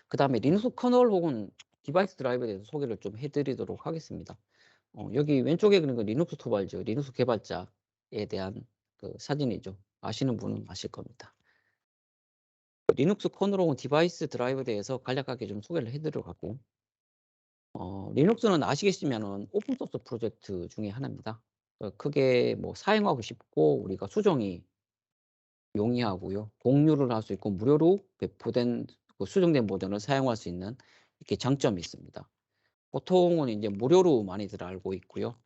그 다음에 리눅스 커널 혹은 디바이스 드라이버에 대해서 소개를 좀 해드리도록 하겠습니다. 여기 왼쪽에 그린 건 리눅스 토발죠. 리눅스 개발자에 대한 그 사진이죠. 아시는 분은 아실 겁니다. 리눅스 커널 혹은 디바이스 드라이버에 대해서 간략하게 좀 소개를 해드리려고 하고, 리눅스는 아시겠지만은 오픈소스 프로젝트 중에 하나입니다. 크게 뭐 사용하고 싶고 우리가 수정이 용이하고요. 공유를 할 수 있고 무료로 배포된 그 수정된 버전을 사용할 수 있는 이렇게 장점이 있습니다. 보통은 이제 무료로 많이들 알고 있고요.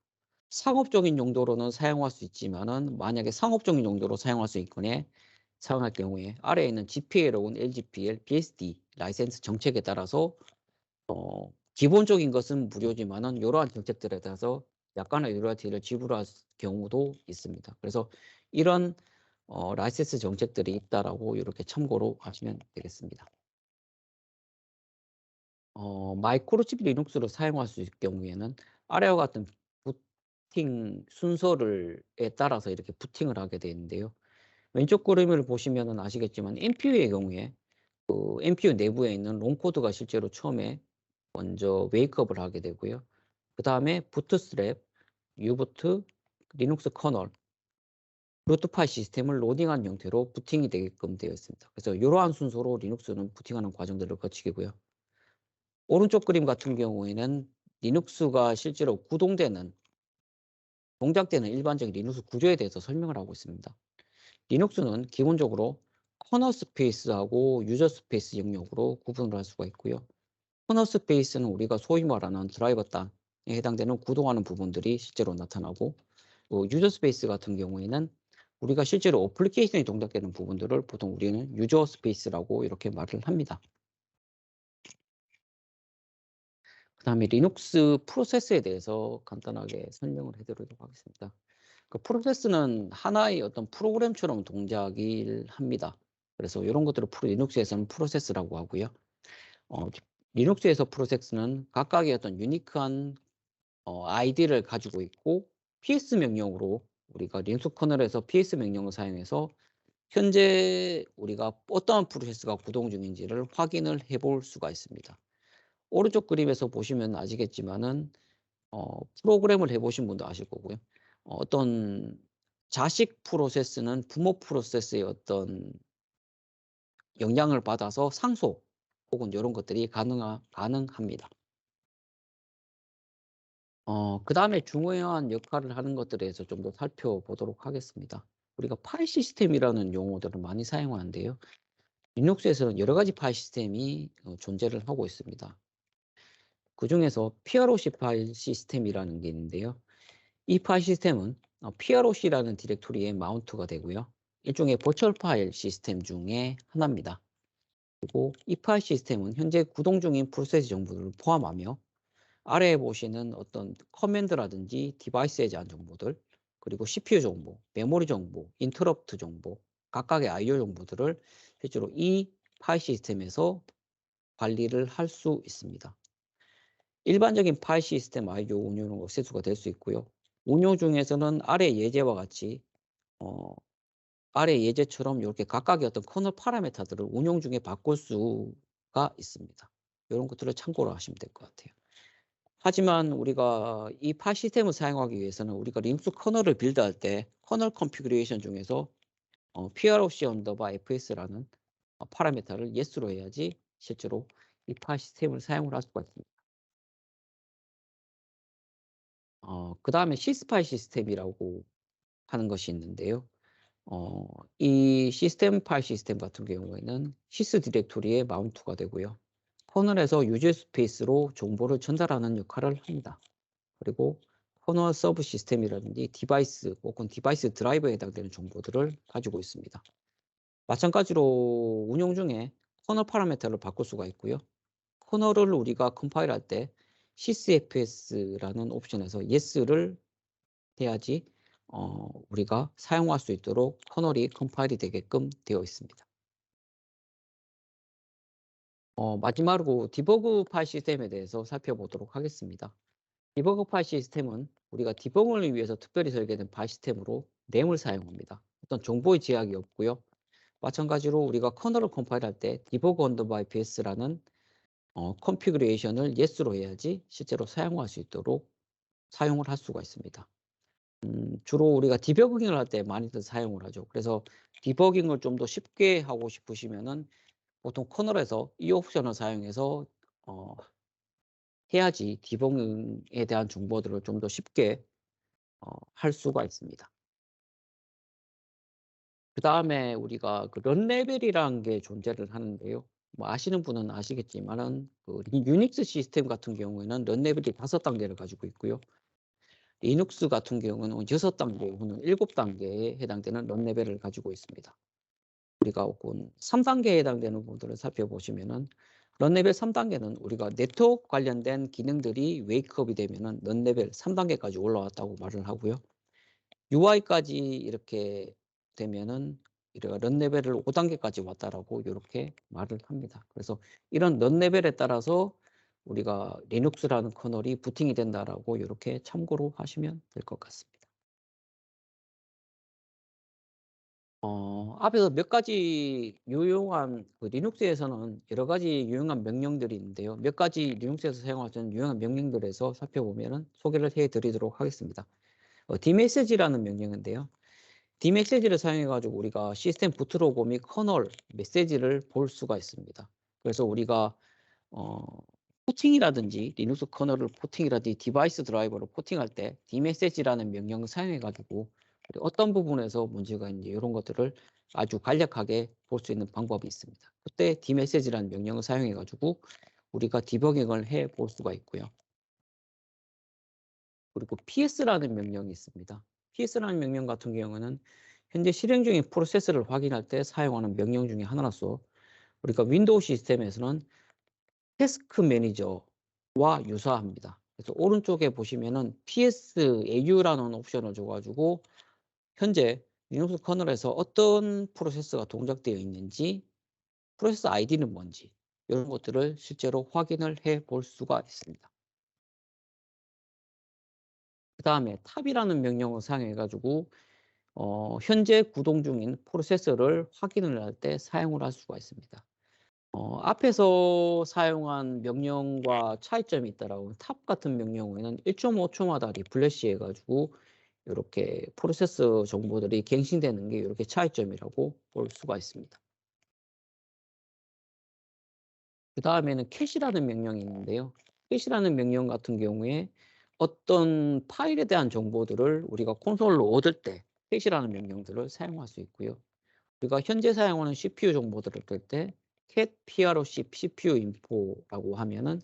상업적인 용도로는 사용할 수 있지만은 만약에 상업적인 용도로 사용할 수 있거나 사용할 경우에 아래에 있는 GPL은 LGPL, BSD 라이센스 정책에 따라서 기본적인 것은 무료지만은 이러한 정책들에 따라서 약간의 로열티를 지불할 경우도 있습니다. 그래서 이런 라이센스 정책들이 있다라고 이렇게 참고로 하시면 되겠습니다. 마이크로칩 리눅스를 사용할 수 있을 경우에는 아래와 같은 부팅 순서를에 따라서 이렇게 부팅을 하게 되는데요. 왼쪽 그림을 보시면은 아시겠지만 NPU의 경우에 그 NPU 내부에 있는 롱 코드가 실제로 처음에 먼저 웨이크업을 하게 되고요. 그 다음에 부트스트랩, 유부트, 리눅스 커널, 루트 파일 시스템을 로딩한 형태로 부팅이 되게끔 되어 있습니다. 그래서 이러한 순서로 리눅스는 부팅하는 과정들을 거치고요. 오른쪽 그림 같은 경우에는 리눅스가 실제로 구동되는 동작되는 일반적인 리눅스 구조에 대해서 설명을 하고 있습니다. 리눅스는 기본적으로 커널 스페이스하고 유저 스페이스 영역으로 구분을 할 수가 있고요. 커널 스페이스는 우리가 소위 말하는 드라이버 땅에 해당되는 구동하는 부분들이 실제로 나타나고, 유저 스페이스 같은 경우에는 우리가 실제로 어플리케이션이 동작되는 부분들을 보통 우리는 유저 스페이스라고 이렇게 말을 합니다. 그 다음에 리눅스 프로세스에 대해서 간단하게 설명을 해드리도록 하겠습니다. 그 프로세스는 하나의 어떤 프로그램처럼 동작을 합니다. 그래서 이런 것들을 리눅스에서는 프로세스라고 하고요. 리눅스에서 프로세스는 각각의 어떤 유니크한 아이디를 가지고 있고 PS 명령으로 우리가 리눅스 커널에서 PS 명령을 사용해서 현재 우리가 어떠한 프로세스가 구동 중인지를 확인을 해볼 수가 있습니다. 오른쪽 그림에서 보시면 아시겠지만은 프로그램을 해보신 분도 아실 거고요. 어떤 자식 프로세스는 부모 프로세스의 어떤 영향을 받아서 상속 혹은 이런 것들이 가능합니다. 그 다음에 중요한 역할을 하는 것들에 대해서 좀 더 살펴보도록 하겠습니다. 우리가 파일 시스템이라는 용어들을 많이 사용하는데요. 리눅스에서는 여러 가지 파일 시스템이 존재를 하고 있습니다. 그 중에서 PROC 파일 시스템이라는 게 있는데요. 이 파일 시스템은 PROC라는 디렉토리에 마운트가 되고요. 일종의 버추얼 파일 시스템 중에 하나입니다. 그리고 이 파일 시스템은 현재 구동 중인 프로세스 정보들을 포함하며 아래에 보시는 어떤 커맨드라든지 디바이스에 대한 정보들, 그리고 CPU 정보, 메모리 정보, 인터럽트 정보, 각각의 IO 정보들을 실제로 이 파일 시스템에서 관리를 할 수 있습니다. 일반적인 파일 시스템 IO 운용으로 액세스가 될 수 있고요. 운용 중에서는 아래 예제와 같이 아래 예제처럼 이렇게 각각의 어떤 커널 파라미터들을 운용 중에 바꿀 수가 있습니다. 이런 것들을 참고로 하시면 될 것 같아요. 하지만 우리가 이 파일 시스템을 사용하기 위해서는 우리가 리눅스 커널을 빌드할 때 커널 컨피그레이션 중에서 proc_fs라는 파라미터를 yes로 해야지 실제로 이 파일 시스템을 사용을 할 수가 있습니다. 그 다음에 시스 파일 시스템이라고 하는 것이 있는데요. 이 시스템 파일 시스템 같은 경우에는 시스 디렉토리에 마운트가 되고요. 커널에서 유저 스페이스로 정보를 전달하는 역할을 합니다. 그리고 커널 서브 시스템이라든지 디바이스 혹은 디바이스 드라이버에 해당되는 정보들을 가지고 있습니다. 마찬가지로 운영 중에 커널 파라미터를 바꿀 수가 있고요. 커널을 우리가 컴파일할 때 sysfs라는 옵션에서 yes를 해야지 우리가 사용할 수 있도록 커널이 컴파일이 되게끔 되어 있습니다. 마지막으로 디버그 파일 시스템에 대해서 살펴보도록 하겠습니다. 디버그 파일 시스템은 우리가 디버그를 위해서 특별히 설계된 파일 시스템으로 램을 사용합니다. 어떤 정보의 제약이 없고요. 마찬가지로 우리가 커널을 컴파일할 때 디버그 언더바이 ps라는 컨피그레이션을 yes로 해야지 실제로 사용할 수 있도록 사용을 할 수가 있습니다. 주로 우리가 디버깅을 할 때 많이들 사용을 하죠. 그래서 디버깅을 좀 더 쉽게 하고 싶으시면은 보통 커널에서 이 옵션을 사용해서 어 해야지 디버깅에 대한 정보들을 좀 더 쉽게 할 수가 있습니다. 그다음에 우리가 그 런 레벨이라는 게 존재를 하는데요. 뭐 아시는 분은 아시겠지만은 그 유닉스 시스템 같은 경우에는 런 레벨이 5단계를 가지고 있고요. 리눅스 같은 경우는 6단계 혹은 7단계에 해당되는 런 레벨을 가지고 있습니다. 우리가 혹은 3단계에 해당되는 부분들을 살펴보시면은 런 레벨 3단계는 우리가 네트워크 관련된 기능들이 웨이크업이 되면은 런 레벨 3단계까지 올라왔다고 말을 하고요. UI까지 이렇게 되면은 우리가 런 레벨을 5단계까지 왔다라고 요렇게 말을 합니다. 그래서 이런 런 레벨에 따라서 우리가 리눅스라는 커널이 부팅이 된다라고 요렇게 참고로 하시면 될 것 같습니다. 앞에서 몇 가지 유용한 그 리눅스에서는 여러 가지 유용한 명령들이 있는데요. 몇 가지 리눅스에서 사용하는 유용한 명령들에서 살펴보면은 소개를 해 드리도록 하겠습니다. dmessage라는 명령인데요. dmessage를 사용해 가지고 우리가 시스템 부트로그 및 커널 메시지를 볼 수가 있습니다. 그래서 우리가 어 포팅이라든지 리눅스 커널을 포팅이라든지 디바이스 드라이버를 포팅할 때 dmessage라는 명령을 사용해 가지고 어떤 부분에서 문제가 있는지 이런 것들을 아주 간략하게 볼 수 있는 방법이 있습니다. 그때 dmessage라는 명령을 사용해 가지고 우리가 디버깅을 해 볼 수가 있고요. 그리고 ps라는 명령이 있습니다. ps라는 명령 같은 경우는 현재 실행 중인 프로세스를 확인할 때 사용하는 명령 중에 하나로서 우리가 윈도우 시스템에서는 태스크 매니저와 유사합니다. 그래서 오른쪽에 보시면은 PSAU라는 옵션을 줘 가지고 현재 리눅스 커널에서 어떤 프로세스가 동작되어 있는지, 프로세스 아이디는 뭔지 이런 것들을 실제로 확인을 해 볼 수가 있습니다. 그다음에 탑이라는 명령을 사용해 가지고 현재 구동 중인 프로세서를 확인을 할 때 사용을 할 수가 있습니다. 앞에서 사용한 명령과 차이점이 있다라고 탑 같은 명령에는 1.5초마다 리플래시 해 가지고 요렇게 프로세서 정보들이 갱신되는 게 요렇게 차이점이라고 볼 수가 있습니다. 그다음에는 캐시라는 명령이 있는데요. 캐시라는 명령 같은 경우에 어떤 파일에 대한 정보들을 우리가 콘솔로 얻을 때 캐시라는 명령들을 사용할 수 있고요. 우리가 현재 사용하는 CPU 정보들을 뜰 때 cat proc cpu info라고 하면은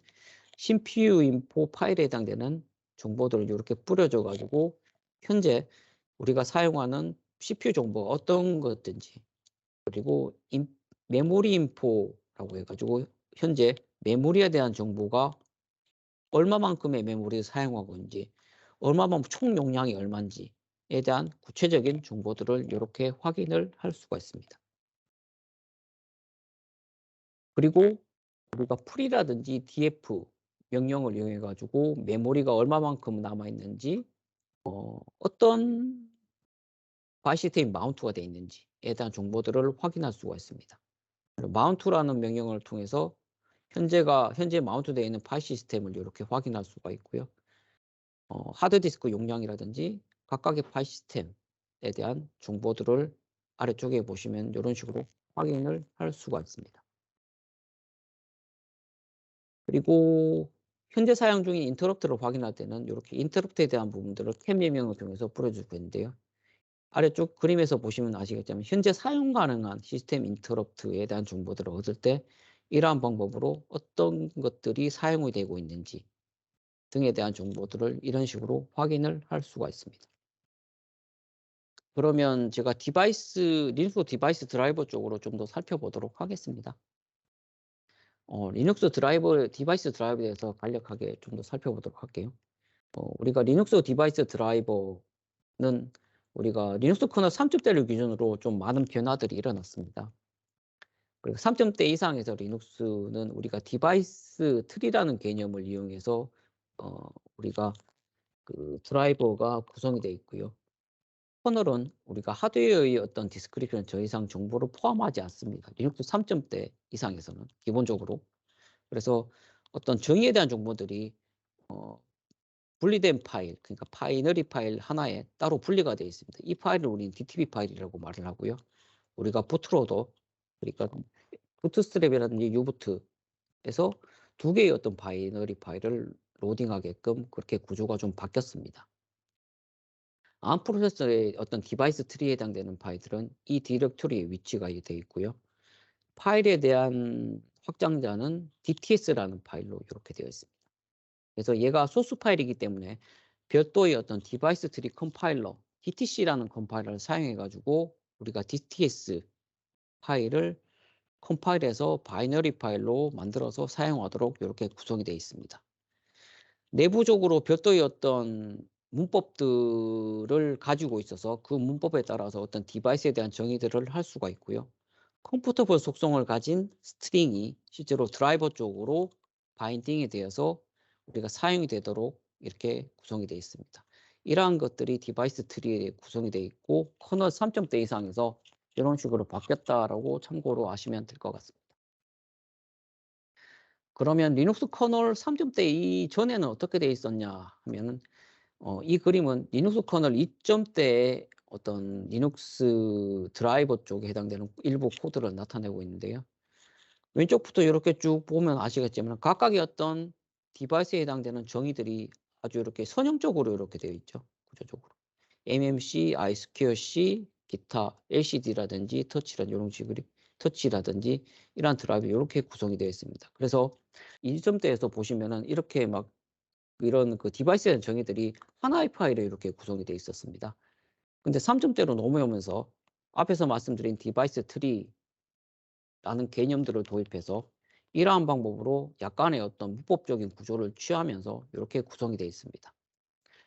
CPU 인포 파일에 해당되는 정보들을 이렇게 뿌려줘 가지고 현재 우리가 사용하는 CPU 정보가 어떤 것든지 그리고 메모리 인포라고 해 가지고 현재 메모리에 대한 정보가 얼마만큼의 메모리를 사용하고 있는지 얼마만큼 총 용량이 얼마인지에 대한 구체적인 정보들을 이렇게 확인을 할 수가 있습니다. 그리고 우리가 풀이라든지 df 명령을 이용해 가지고 메모리가 얼마만큼 남아 있는지 어떤 파일 시스템이 마운트가 되어 있는지에 대한 정보들을 확인할 수가 있습니다. 마운트라는 명령을 통해서 현재 마운트되어 있는 파일 시스템을 이렇게 확인할 수가 있고요. 하드디스크 용량이라든지 각각의 파일 시스템에 대한 정보들을 아래쪽에 보시면 이런 식으로 확인을 할 수가 있습니다. 그리고 현재 사용 중인 인터럽트를 확인할 때는 이렇게 인터럽트에 대한 부분들을 캡 명령을 통해서 뿌려주고 있는데요. 아래쪽 그림에서 보시면 아시겠지만 현재 사용 가능한 시스템 인터럽트에 대한 정보들을 얻을 때 이러한 방법으로 어떤 것들이 사용이 되고 있는지 등에 대한 정보들을 이런 식으로 확인을 할 수가 있습니다. 그러면 제가 리눅스 디바이스 드라이버 쪽으로 좀 더 살펴보도록 하겠습니다. 리눅스 디바이스 드라이버에 대해서 간략하게 좀 더 살펴보도록 할게요. 우리가 리눅스 디바이스 드라이버는 우리가 리눅스 커널 3.0를 기준으로 좀 많은 변화들이 일어났습니다. 그리고 3.0 이상에서 리눅스는 우리가 디바이스 트리라는 개념을 이용해서 우리가 그 드라이버가 구성이 되어 있고요. 커널은 우리가 하드웨어의 어떤 디스크립션 저 이상 정보를 포함하지 않습니다. 리눅스 3.0 이상에서는 기본적으로. 그래서 어떤 정의에 대한 정보들이 어 분리된 파일, 그러니까 바이너리 파일 하나에 따로 분리가 되어 있습니다. 이 파일을 우리는 DTB 파일이라고 말을 하고요. 우리가 부트로도, 그러니까 부트스트랩이라든지 유부트에서 두 개의 어떤 바이너리 파일을 로딩하게끔 그렇게 구조가 좀 바뀌었습니다. 암 프로세서의 어떤 디바이스 트리에 해당되는 파일들은 이 디렉토리에 위치가 되어 있고요. 파일에 대한 확장자는 DTS라는 파일로 이렇게 되어 있습니다. 그래서 얘가 소스 파일이기 때문에 별도의 어떤 디바이스 트리 컴파일러, DTC라는 컴파일러를 사용해 가지고 우리가 DTS 파일을 컴파일해서 바이너리 파일로 만들어서 사용하도록 이렇게 구성이 되어 있습니다. 내부적으로 별도의 어떤 문법들을 가지고 있어서 그 문법에 따라서 어떤 디바이스에 대한 정의들을 할 수가 있고요. 컴포터블 속성을 가진 스트링이 실제로 드라이버 쪽으로 바인딩이 되어서 우리가 사용이 되도록 이렇게 구성이 되어 있습니다. 이러한 것들이 디바이스 트리에 구성이 되어 있고 커널 3점대 이상에서 이런 식으로 바뀌었다라고 참고로 아시면 될 것 같습니다. 그러면 리눅스 커널 3점대 이전에는 어떻게 되어 있었냐 하면은 이 그림은 리눅스 커널 2점대의 어떤 리눅스 드라이버 쪽에 해당되는 일부 코드를 나타내고 있는데요. 왼쪽부터 이렇게 쭉 보면 아시겠지만 각각의 어떤 디바이스에 해당되는 정의들이 아주 이렇게 선형적으로 이렇게 되어 있죠. 구조적으로. MMC, I2C, 기타, LCD라든지 터치라든지 이런 식으로 터치라든지 이러한 드라이브 이렇게 구성이 되어 있습니다. 그래서 2점대에서 보시면은 이렇게 막 이런 그 디바이스에 대한 정의들이 하나의 파일에 이렇게 구성이 되어 있었습니다. 근데 3점대로 넘어오면서 앞에서 말씀드린 디바이스 트리라는 개념들을 도입해서 이러한 방법으로 약간의 어떤 문법적인 구조를 취하면서 이렇게 구성이 되어 있습니다.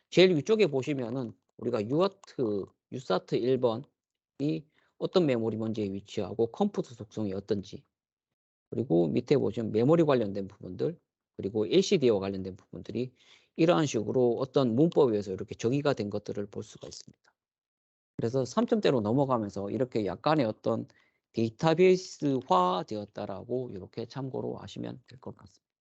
제일 위쪽에 보시면은 우리가 유사트 1번이 어떤 메모리 먼지에 위치하고 컴퓨터 속성이 어떤지, 그리고 밑에 보시면 메모리 관련된 부분들, 그리고 LCD와 관련된 부분들이 이러한 식으로 어떤 문법에 의해서 이렇게 정의가 된 것들을 볼 수가 있습니다. 그래서 3점대로 넘어가면서 이렇게 약간의 어떤 데이터베이스화 되었다라고 이렇게 참고로 하시면 될 것 같습니다.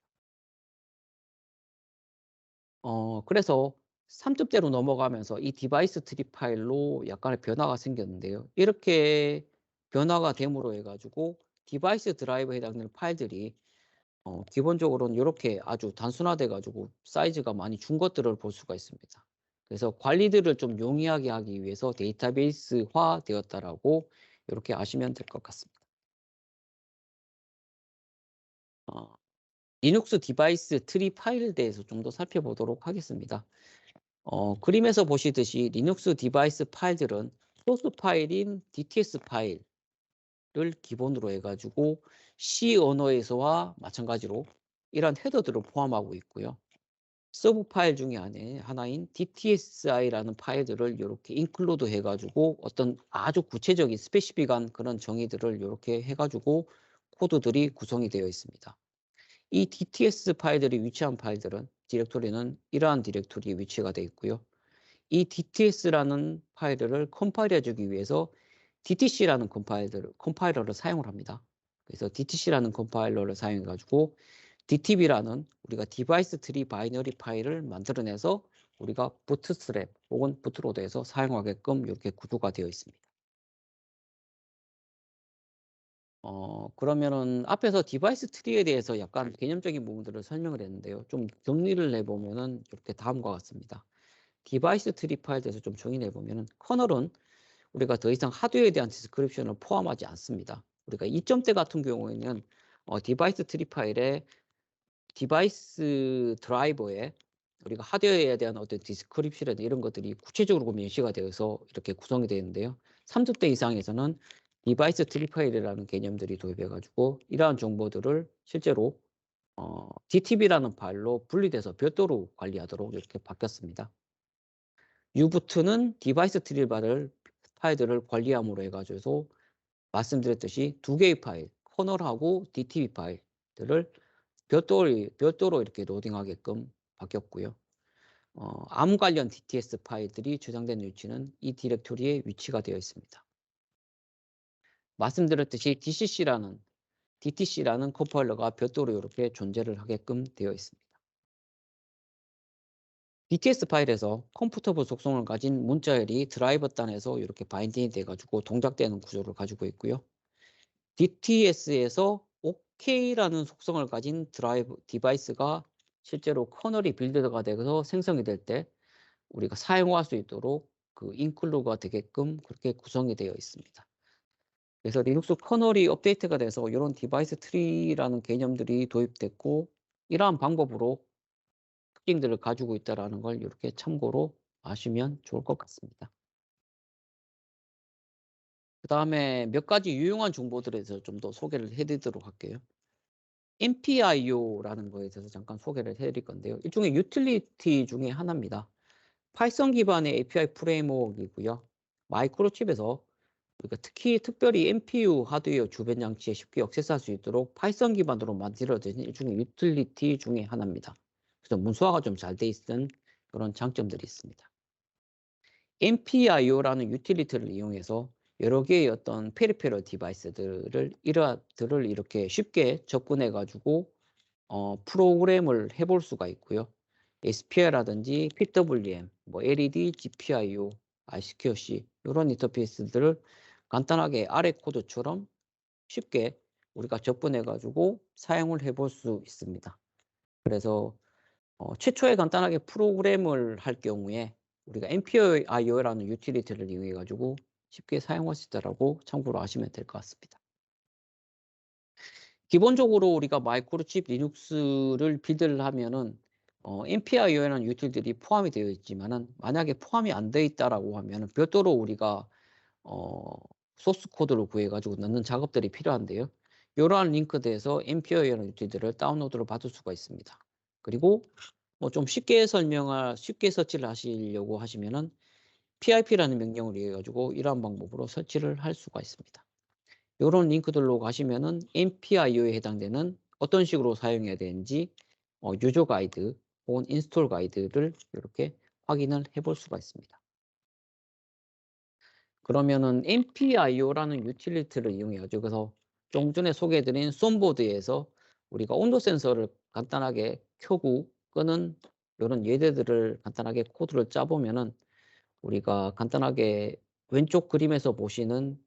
그래서 3점대로 넘어가면서 이 디바이스 트리 파일로 약간의 변화가 생겼는데요. 이렇게 변화가 됨으로 해가지고 디바이스 드라이브에 해당되는 파일들이 기본적으로는 이렇게 아주 단순화돼 가지고 사이즈가 많이 준 것들을 볼 수가 있습니다. 그래서 관리들을 좀 용이하게 하기 위해서 데이터베이스화 되었다라고 이렇게 아시면 될 것 같습니다. 어, 리눅스 디바이스 트리 파일에 대해서 좀 더 살펴보도록 하겠습니다. 그림에서 보시듯이 리눅스 디바이스 파일들은 소스 파일인 DTS 파일을 기본으로 해가지고 C 언어에서와 마찬가지로 이러한 헤더들을 포함하고 있고요. 서브 파일 중에 하나인 DTSI라는 파일들을 이렇게 인클루드 해가지고 어떤 아주 구체적인 스페시픽한 그런 정의들을 이렇게 해가지고 코드들이 구성이 되어 있습니다. 이 DTS 파일들이 위치한 파일들은 디렉토리는 이러한 디렉토리에 위치가 되어 있고요. 이 DTS라는 파일을 컴파일해주기 위해서 DTC라는 컴파일러를 사용을 합니다. 그래서 DTC라는 컴파일러를 사용해가지고 DTB라는 우리가 디바이스 트리 바이너리 파일을 만들어내서 우리가 부트스트랩 혹은 부트로드에서 사용하게끔 이렇게 구조가 되어 있습니다. 그러면은 앞에서 디바이스 트리에 대해서 약간 개념적인 부분들을 설명을 했는데요. 좀 정리를 해보면은 이렇게 다음과 같습니다. 디바이스 트리 파일에 대해서 좀 정의를 해보면은 커널은 우리가 더 이상 하드웨어에 대한 디스크립션을 포함하지 않습니다. 우리가 2점대 같은 경우에는 디바이스 트리 파일에 디바이스 드라이버에 우리가 하드웨어에 대한 어떤 디스크립션이나 이런 것들이 구체적으로 명시가 되어서 이렇게 구성이 되는데요. 3대 이상에서는 디바이스 트리 파일이라는 개념들이 도입해 가지고 이러한 정보들을 실제로 DTB라는 파일로 분리돼서 별도로 관리하도록 이렇게 바뀌었습니다. U부트는 디바이스 트리 파일들을 관리함으로 해 가지고 말씀드렸듯이 두 개의 파일, 커널하고 DTB 파일들을 별도로 이렇게 로딩하게끔 바뀌었고요. 암 관련 DTS 파일들이 저장된 위치는 이 디렉토리에 위치가 되어 있습니다. 말씀드렸듯이 DCC라는 DTC라는 컴파일러가 별도로 이렇게 존재를 하게끔 되어 있습니다. DTS 파일에서 컴포터블 속성을 가진 문자열이 드라이버 단에서 이렇게 바인딩이 돼가지고 동작되는 구조를 가지고 있고요. DTS에서 OK라는 속성을 가진 드라이브 디바이스가 실제로 커널이 빌드가 돼서 생성이 될 때 우리가 사용할 수 있도록 그 인클루드가 되게끔 그렇게 구성이 되어 있습니다. 그래서 리눅스 커널이 업데이트가 돼서 이런 디바이스 트리라는 개념들이 도입됐고 이러한 방법으로 특징들을 가지고 있다는 걸 이렇게 참고로 아시면 좋을 것 같습니다. 그 다음에 몇 가지 유용한 정보들에 대해서 좀 더 소개를 해드리도록 할게요. MPIO라는 거에 대해서 잠깐 소개를 해드릴 건데요. 일종의 유틸리티 중에 하나입니다. 파이썬 기반의 API 프레임워크이고요. 마이크로칩에서 우리가 특별히 MPU 하드웨어 주변 장치에 쉽게 액세스할 수 있도록 파이썬 기반으로 만들어진 일종의 유틸리티 중에 하나입니다. 그래서 문서화가 좀 잘 돼 있는 그런 장점들이 있습니다. MPIO라는 유틸리티를 이용해서 여러 개의 어떤 페리페럴 디바이스들을 이렇게 쉽게 접근해 가지고 프로그램을 해볼 수가 있고요. SPI라든지 PWM, 뭐 LED, GPIO, I2C 이런 인터페이스들을 간단하게 아래 코드처럼 쉽게 우리가 접근해 가지고 사용을 해볼 수 있습니다. 그래서 최초에 간단하게 프로그램을 할 경우에 우리가 MPIO라는 유틸리티를 이용해 가지고 쉽게 사용할 수 있다라고 참고로 아시면 될 것 같습니다. 기본적으로 우리가 마이크로칩 리눅스를 빌드를 하면은 MPIO라는 유틸들이 포함이 되어 있지만은 만약에 포함이 안 되어 있다라고 하면은 별도로 우리가 어, 소스 코드를 구해 가지고 넣는 작업들이 필요한데요. 이러한 링크대에서 MPIO라는 유틸들을 다운로드를 받을 수가 있습니다. 그리고 뭐 좀 쉽게 설치를 하시려고 하시면은 PIP라는 명령을 이용해 가지고 이러한 방법으로 설치를 할 수가 있습니다. 이런 링크들로 가시면은 MPIO에 해당되는 어떤 식으로 사용해야 되는지 유저 가이드 혹은 인스톨 가이드를 이렇게 확인을 해볼 수가 있습니다. 그러면은 MPIO라는 유틸리티를 이용해가지고 그래서 좀 전에 소개해드린 솜보드에서 우리가 온도 센서를 간단하게 켜고 끄는 이런 예제들을 간단하게 코드를 짜보면은 우리가 간단하게 왼쪽 그림에서 보시면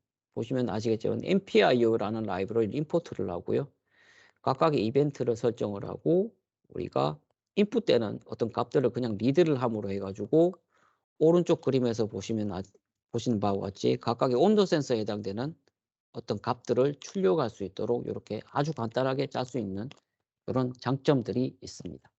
아시겠지만 MPIO라는 라이브러리 임포트를 하고요. 각각의 이벤트를 설정을 하고 우리가 인풋 때는 어떤 값들을 그냥 리드를 함으로 해가지고 오른쪽 그림에서 보시는 바와 같이 각각의 온도 센서에 해당되는 어떤 값들을 출력할 수 있도록 이렇게 아주 간단하게 짤 수 있는 그런 장점들이 있습니다.